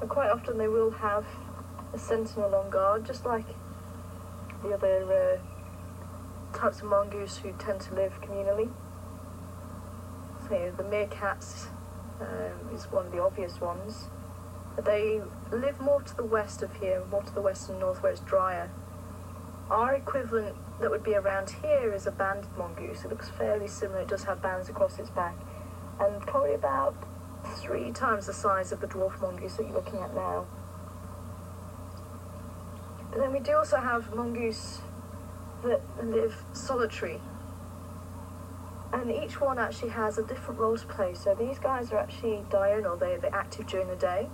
And quite often they will have a sentinel on guard, just like the other types of mongoose who tend to live communally. So the meerkats is one of the obvious ones. They live more to the west of here, more to the west and north where it's drier. Our equivalent that would be around here is a banded mongoose. It looks fairly similar. It does have bands across its back, and probably about 3 times the size of the dwarf mongoose that you're looking at now. But then we do also have mongoose that live solitary, and each one actually has a different role to play. So these guys are actually diurnal, they're active during the day.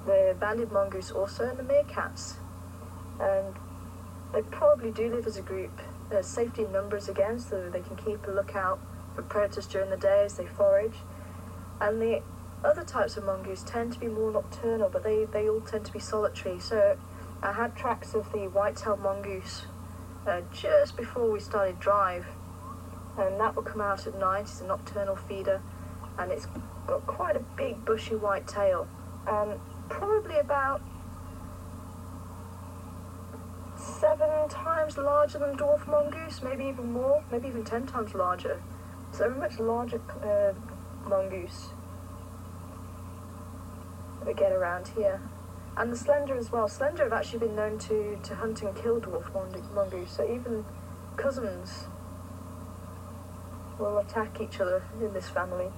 The banded mongoose also, and the meerkats. And they probably do live as a group. There's safety in numbers again, so they can keep a lookout for predators during the day as they forage. And the other types of mongoose tend to be more nocturnal, but they all tend to be solitary. So I had tracks of the white-tailed mongoose just before we started drive, and that will come out at night. It's a nocturnal feeder, and it's got quite a big bushy white tail, and probably about 7 times larger than dwarf mongoose, maybe even more, maybe even 10 times larger. So a much larger mongoose that we get around here. And the slender as well. Slender have actually been known to hunt and kill dwarf mongoose, so even cousins will attack each other in this family.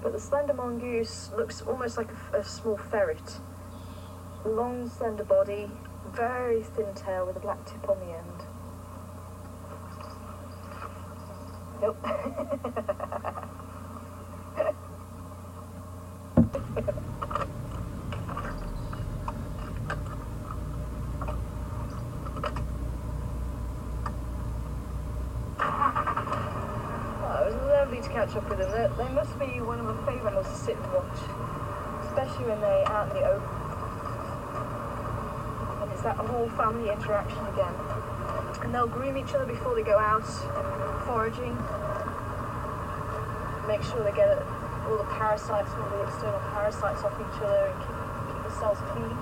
But the slender mongoose looks almost like a small ferret. Long, slender body, very thin tail with a black tip on the end. Nope. To catch up with them. They must be one of my favourite animals to sit and watch, especially when they're out in the open. And it's that whole family interaction again. And they'll groom each other before they go out foraging, make sure they get all the parasites, all the external parasites off each other, and keep themselves clean.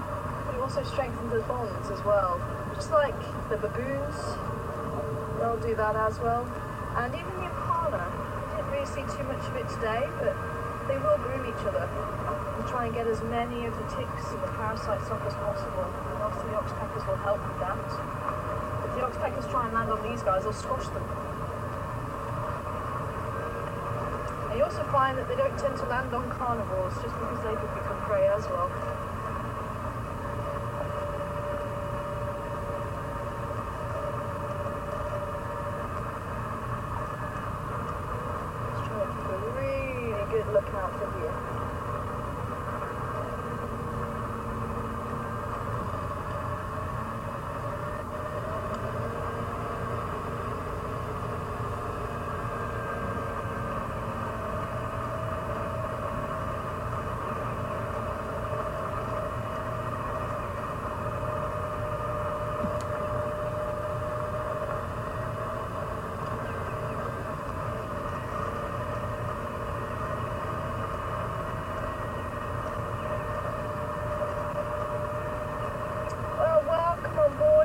But it also strengthens the bonds as well, just like the baboons. They'll do that as well, and even the impala. Really see too much of it today, but they will groom each other and try and get as many of the ticks and the parasites off as possible. And also the oxpeckers will help with that. If the oxpeckers try and land on these guys, they'll squash them. And you also find that they don't tend to land on carnivores just because they could become prey as well. Look out for here.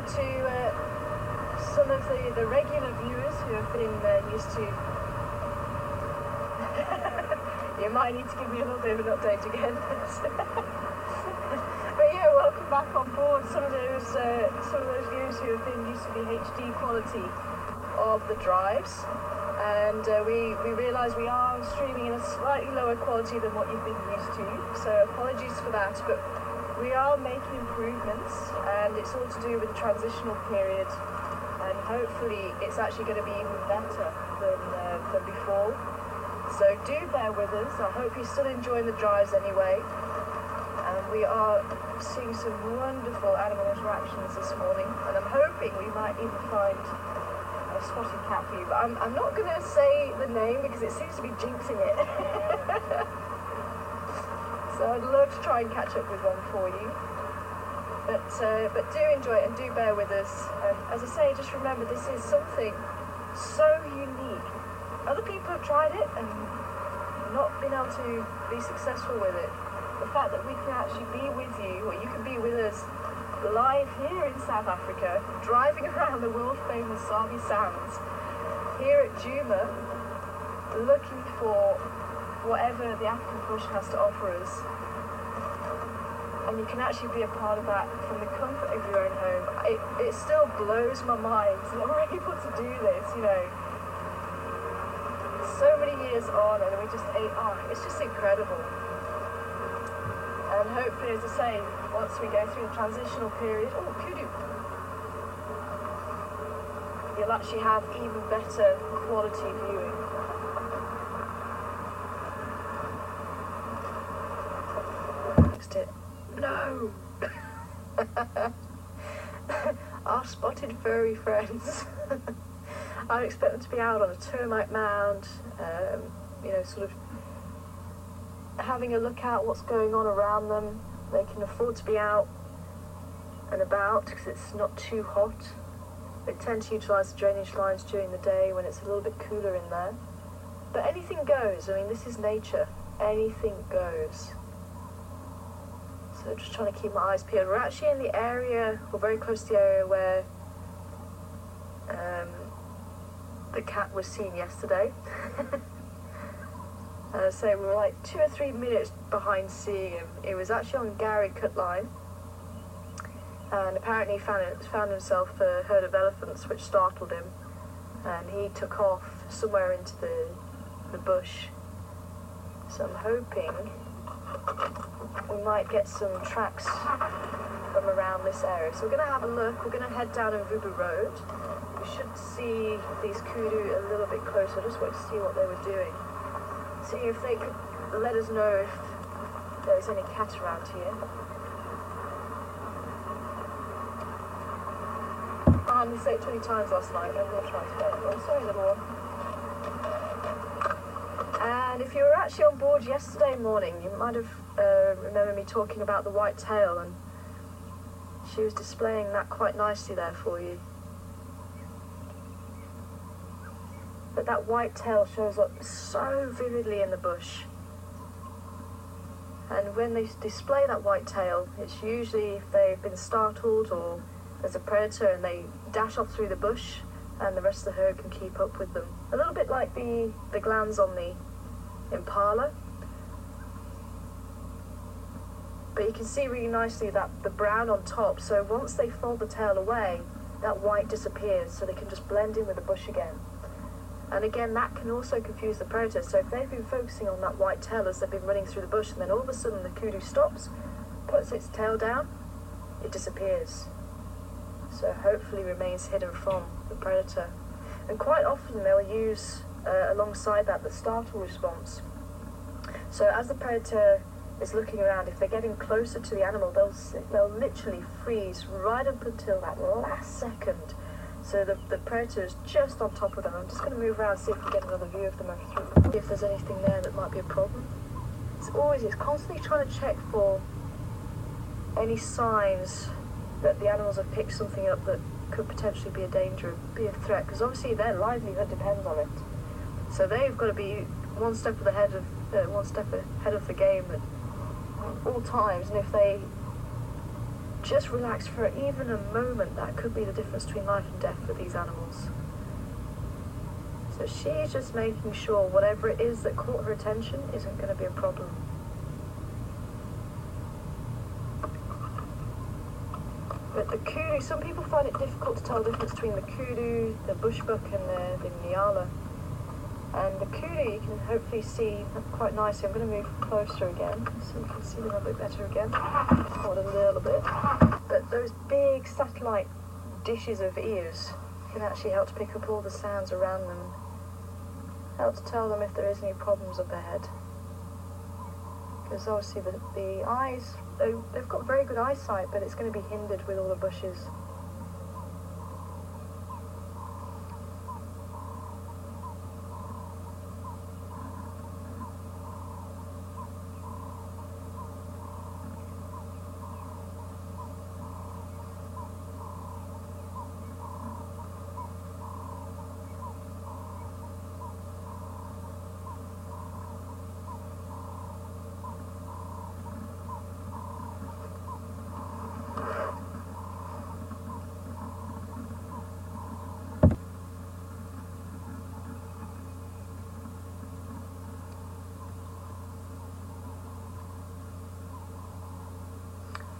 To some of the regular viewers who have been used to you might need to give me a little bit of an update again. But yeah, welcome back on board. Some of those viewers who have been used to the HD quality of the drives, and we realise we are streaming in a slightly lower quality than what you've been used to, so apologies for that, but we are making improvements, and it's all to do with the transitional period, and hopefully it's actually going to be even better than before. So do bear with us. I hope you're still enjoying the drives anyway. And we are seeing some wonderful animal interactions this morning, and I'm hoping we might even find a spotted cat for you. But I'm not going to say the name because it seems to be jinxing it. So I'd love to try and catch up with one for you. But do enjoy it and do bear with us. As I say, just remember this is something so unique. Other people have tried it and not been able to be successful with it. the fact that we can actually be with you, or you can be with us live here in South Africa, driving around the world famous Sabi Sands, here at Djuma, looking for whatever the African bush has to offer us. And you can actually be a part of that from the comfort of your own home. It still blows my mind that we're able to do this, you know. So many years on, and we just it's just incredible. And hopefully, as I say, once we go through the transitional period, kudu, you'll actually have even better quality viewing. No! Our spotted furry friends. I expect them to be out on a termite mound, you know, sort of having a look at what's going on around them. They can afford to be out and about because it's not too hot. They tend to utilise the drainage lines during the day when it's a little bit cooler in there. But anything goes. I mean, this is nature. Anything goes. So just trying to keep my eyes peeled. We're actually in the area, or very close to the area where the cat was seen yesterday. So we were like 2 or 3 minutes behind seeing him. It was actually on Gary Cut Line, and apparently he found himself a herd of elephants, which startled him, and he took off somewhere into the bush. So I'm hoping we might get some tracks from around this area. So we're going to have a look. We're going to head down Mvubu Road. We should see these kudu a little bit closer. Just wait to see what they were doing. See if they could let us know if there's any cat around here. I only said it 20 times last night. I'm going to try today. Oh, sorry, little one. And if you were actually on board yesterday morning, you might have remembered me talking about the white tail, and she was displaying that quite nicely there for you. But that white tail shows up so vividly in the bush. And when they display that white tail, it's usually if they've been startled or there's a predator and they dash off through the bush and the rest of the herd can keep up with them. A little bit like the glands on the impala. But you can see really nicely that the brown on top, so once they fold the tail away, that white disappears, so they can just blend in with the bush again. And again, that can also confuse the predator. So if they've been focusing on that white tail as they've been running through the bush, and then all of a sudden the kudu stops, puts its tail down, it disappears. So hopefully remains hidden from the predator. And quite often they'll use, alongside that, the startle response. So as the predator is looking around, if they're getting closer to the animal, they'll literally freeze right up until that last second. So the predator is just on top of them. I'm just going to move around and see if we get another view of them see if there's anything there that might be a problem. It's constantly trying to check for any signs that the animals have picked something up that could potentially be a danger, be a threat, because obviously their livelihood depends on it. So they've got to be one step ahead of the game at all times, and if they just relax for even a moment, that could be the difference between life and death for these animals. So she's just making sure whatever it is that caught her attention isn't going to be a problem. But the kudu, some people find it difficult to tell the difference between the kudu, the bushbuck and the nyala. And the kudu you can hopefully see quite nicely. I'm going to move closer again so you can see them a bit better again. Hold a little bit. But those big satellite dishes of ears can actually help to pick up all the sounds around them. Help to tell them if there is any problems up ahead. Because obviously the eyes, they've got very good eyesight, but it's going to be hindered with all the bushes.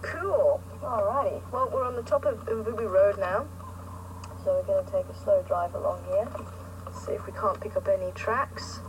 Cool. Alrighty. Well, we're on the top of Ruby Road now, so we're going to take a slow drive along here. See if we can't pick up any tracks.